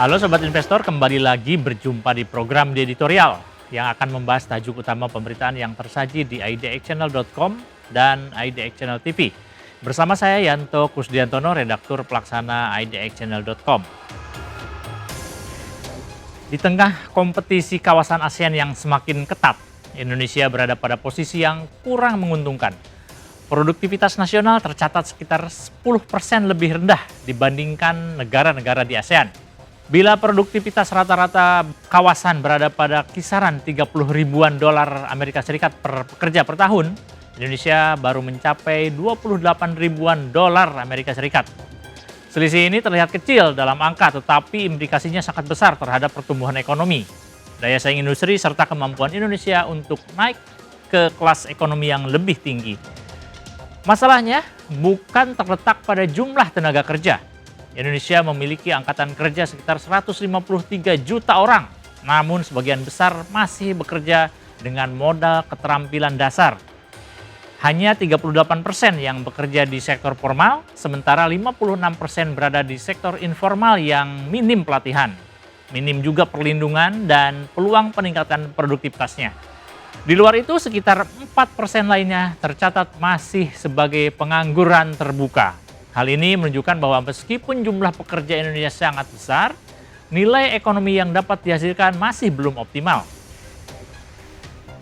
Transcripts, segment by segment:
Halo Sobat Investor, kembali lagi berjumpa di program The Editorial yang akan membahas tajuk utama pemberitaan yang tersaji di idxchannel.com dan IDX Channel TV. Bersama saya Yanto Kusdiantono, redaktur pelaksana idxchannel.com. Di tengah kompetisi kawasan ASEAN yang semakin ketat, Indonesia berada pada posisi yang kurang menguntungkan. Produktivitas nasional tercatat sekitar 10% lebih rendah dibandingkan negara-negara di ASEAN. Bila produktivitas rata-rata kawasan berada pada kisaran 30 ribuan dolar Amerika Serikat per pekerja per tahun, Indonesia baru mencapai 28 ribuan dolar Amerika Serikat. Selisih ini terlihat kecil dalam angka, tetapi implikasinya sangat besar terhadap pertumbuhan ekonomi, daya saing industri, serta kemampuan Indonesia untuk naik ke kelas ekonomi yang lebih tinggi. Masalahnya bukan terletak pada jumlah tenaga kerja. Indonesia memiliki angkatan kerja sekitar 153 juta orang, namun sebagian besar masih bekerja dengan modal keterampilan dasar. Hanya 38% yang bekerja di sektor formal, sementara 56% berada di sektor informal yang minim pelatihan, minim juga perlindungan dan peluang peningkatan produktivitasnya. Di luar itu, sekitar 4% lainnya tercatat masih sebagai pengangguran terbuka. Hal ini menunjukkan bahwa meskipun jumlah pekerja Indonesia sangat besar, nilai ekonomi yang dapat dihasilkan masih belum optimal.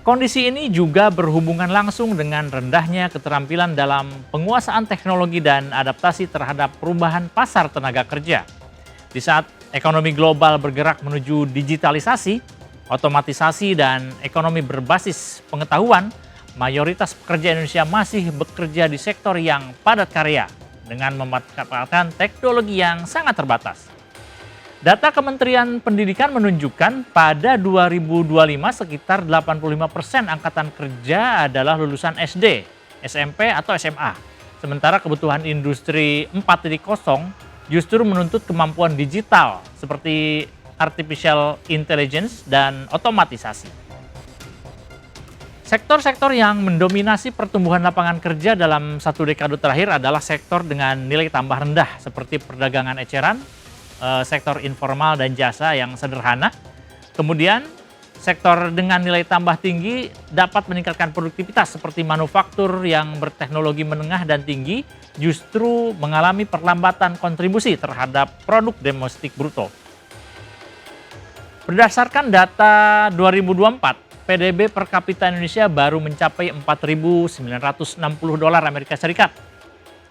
Kondisi ini juga berhubungan langsung dengan rendahnya keterampilan dalam penguasaan teknologi dan adaptasi terhadap perubahan pasar tenaga kerja. Di saat ekonomi global bergerak menuju digitalisasi, otomatisasi, dan ekonomi berbasis pengetahuan, mayoritas pekerja Indonesia masih bekerja di sektor yang padat karya, dengan memanfaatkan teknologi yang sangat terbatas. Data Kementerian Pendidikan menunjukkan pada 2025 sekitar 85% angkatan kerja adalah lulusan SD, SMP, atau SMA. Sementara kebutuhan industri 4.0 justru menuntut kemampuan digital seperti artificial intelligence dan otomatisasi. Sektor-sektor yang mendominasi pertumbuhan lapangan kerja dalam satu dekade terakhir adalah sektor dengan nilai tambah rendah seperti perdagangan eceran, sektor informal dan jasa yang sederhana. Kemudian sektor dengan nilai tambah tinggi dapat meningkatkan produktivitas seperti manufaktur yang berteknologi menengah dan tinggi justru mengalami perlambatan kontribusi terhadap produk domestik bruto. Berdasarkan data 2024, PDB per kapita Indonesia baru mencapai 4.960 dolar Amerika Serikat.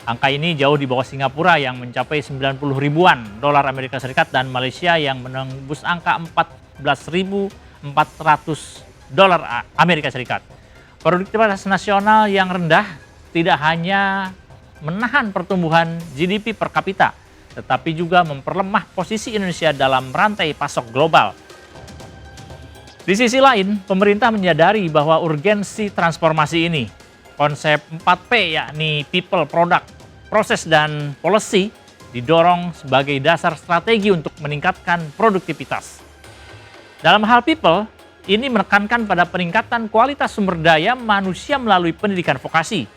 Angka ini jauh di bawah Singapura yang mencapai 90 ribuan dolar Amerika Serikat dan Malaysia yang menembus angka 14.400 dolar Amerika Serikat. Produktivitas nasional yang rendah tidak hanya menahan pertumbuhan GDP per kapita, tetapi juga memperlemah posisi Indonesia dalam rantai pasok global. Di sisi lain, pemerintah menyadari bahwa urgensi transformasi ini. Konsep 4P yakni People, Product, Process, dan Policy didorong sebagai dasar strategi untuk meningkatkan produktivitas. Dalam hal people, ini menekankan pada peningkatan kualitas sumber daya manusia melalui pendidikan vokasi.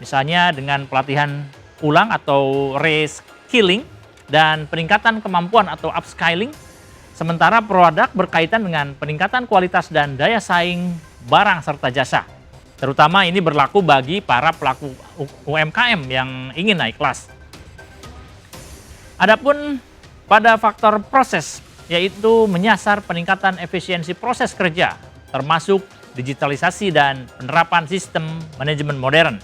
Misalnya dengan pelatihan ulang atau reskilling dan peningkatan kemampuan atau upskilling. Sementara produk berkaitan dengan peningkatan kualitas dan daya saing barang serta jasa. Terutama ini berlaku bagi para pelaku UMKM yang ingin naik kelas. Adapun pada faktor proses, yaitu menyasar peningkatan efisiensi proses kerja, termasuk digitalisasi dan penerapan sistem manajemen modern.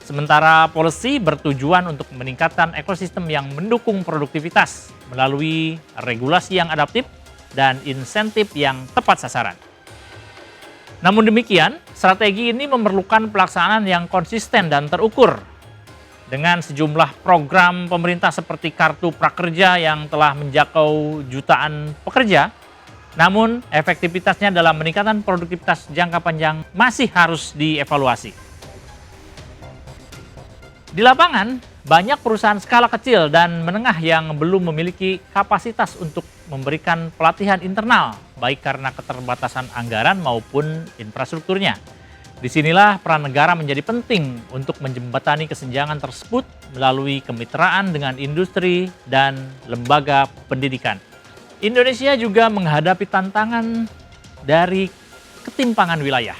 Sementara policy bertujuan untuk meningkatkan ekosistem yang mendukung produktivitas melalui regulasi yang adaptif dan insentif yang tepat sasaran. Namun demikian, strategi ini memerlukan pelaksanaan yang konsisten dan terukur. Dengan sejumlah program pemerintah seperti Kartu Prakerja yang telah menjangkau jutaan pekerja, namun efektivitasnya dalam meningkatkan produktivitas jangka panjang masih harus dievaluasi. Di lapangan, banyak perusahaan skala kecil dan menengah yang belum memiliki kapasitas untuk memberikan pelatihan internal, baik karena keterbatasan anggaran maupun infrastrukturnya. Disinilah peran negara menjadi penting untuk menjembatani kesenjangan tersebut melalui kemitraan dengan industri dan lembaga pendidikan. Indonesia juga menghadapi tantangan dari ketimpangan wilayah.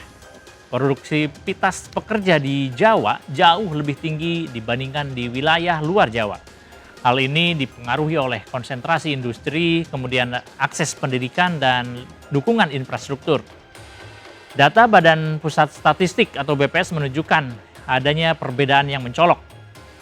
Produktivitas pekerja di Jawa jauh lebih tinggi dibandingkan di wilayah luar Jawa. Hal ini dipengaruhi oleh konsentrasi industri, kemudian akses pendidikan, dan dukungan infrastruktur. Data Badan Pusat Statistik atau BPS menunjukkan adanya perbedaan yang mencolok.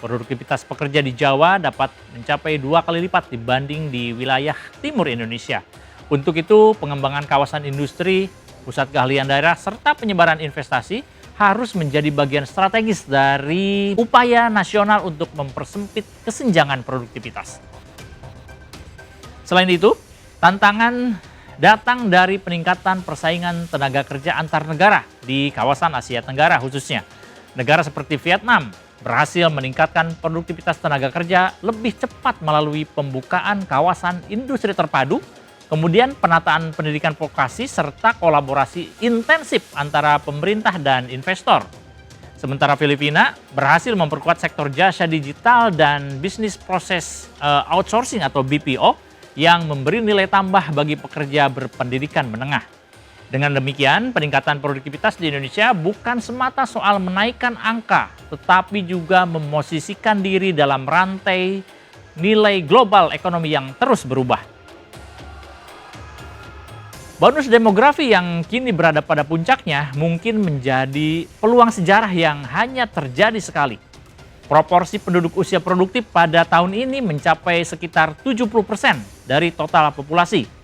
Produktivitas pekerja di Jawa dapat mencapai 2 kali lipat dibanding di wilayah timur Indonesia. Untuk itu, pengembangan kawasan industri, pusat keahlian daerah, serta penyebaran investasi harus menjadi bagian strategis dari upaya nasional untuk mempersempit kesenjangan produktivitas. Selain itu, tantangan datang dari peningkatan persaingan tenaga kerja antar negara di kawasan Asia Tenggara khususnya. Negara seperti Vietnam berhasil meningkatkan produktivitas tenaga kerja lebih cepat melalui pembukaan kawasan industri terpadu, kemudian penataan pendidikan vokasi, serta kolaborasi intensif antara pemerintah dan investor. Sementara Filipina berhasil memperkuat sektor jasa digital dan bisnis proses outsourcing atau BPO yang memberi nilai tambah bagi pekerja berpendidikan menengah. Dengan demikian, peningkatan produktivitas di Indonesia bukan semata soal menaikkan angka, tetapi juga memosisikan diri dalam rantai nilai global ekonomi yang terus berubah. Bonus demografi yang kini berada pada puncaknya mungkin menjadi peluang sejarah yang hanya terjadi sekali. Proporsi penduduk usia produktif pada tahun ini mencapai sekitar 70% dari total populasi.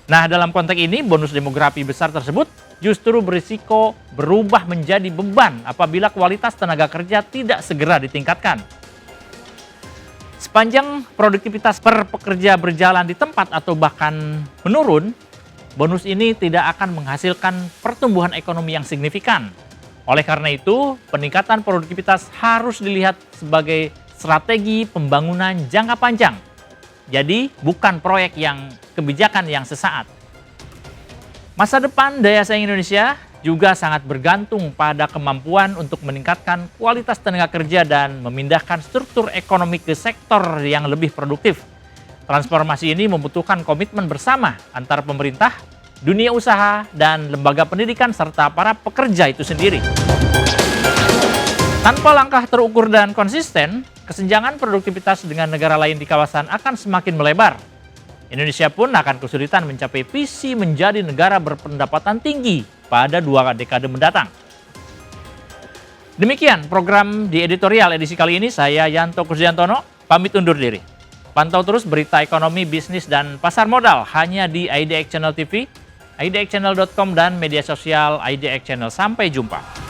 Nah, dalam konteks ini, bonus demografi besar tersebut justru berisiko berubah menjadi beban apabila kualitas tenaga kerja tidak segera ditingkatkan. Sepanjang produktivitas per pekerja berjalan di tempat atau bahkan menurun, bonus ini tidak akan menghasilkan pertumbuhan ekonomi yang signifikan. Oleh karena itu, peningkatan produktivitas harus dilihat sebagai strategi pembangunan jangka panjang. Jadi, bukan proyek kebijakan yang sesaat. Masa depan daya saing Indonesia juga sangat bergantung pada kemampuan untuk meningkatkan kualitas tenaga kerja dan memindahkan struktur ekonomi ke sektor yang lebih produktif. Transformasi ini membutuhkan komitmen bersama antara pemerintah, dunia usaha, dan lembaga pendidikan serta para pekerja itu sendiri. Tanpa langkah terukur dan konsisten, kesenjangan produktivitas dengan negara lain di kawasan akan semakin melebar. Indonesia pun akan kesulitan mencapai visi menjadi negara berpendapatan tinggi pada 2 dekade mendatang. Demikian program di editorial edisi kali ini. Saya Yanto Kusdiantono, pamit undur diri. Pantau terus berita ekonomi, bisnis, dan pasar modal hanya di IDX Channel TV, idxchannel.com, dan media sosial IDX Channel. Sampai jumpa.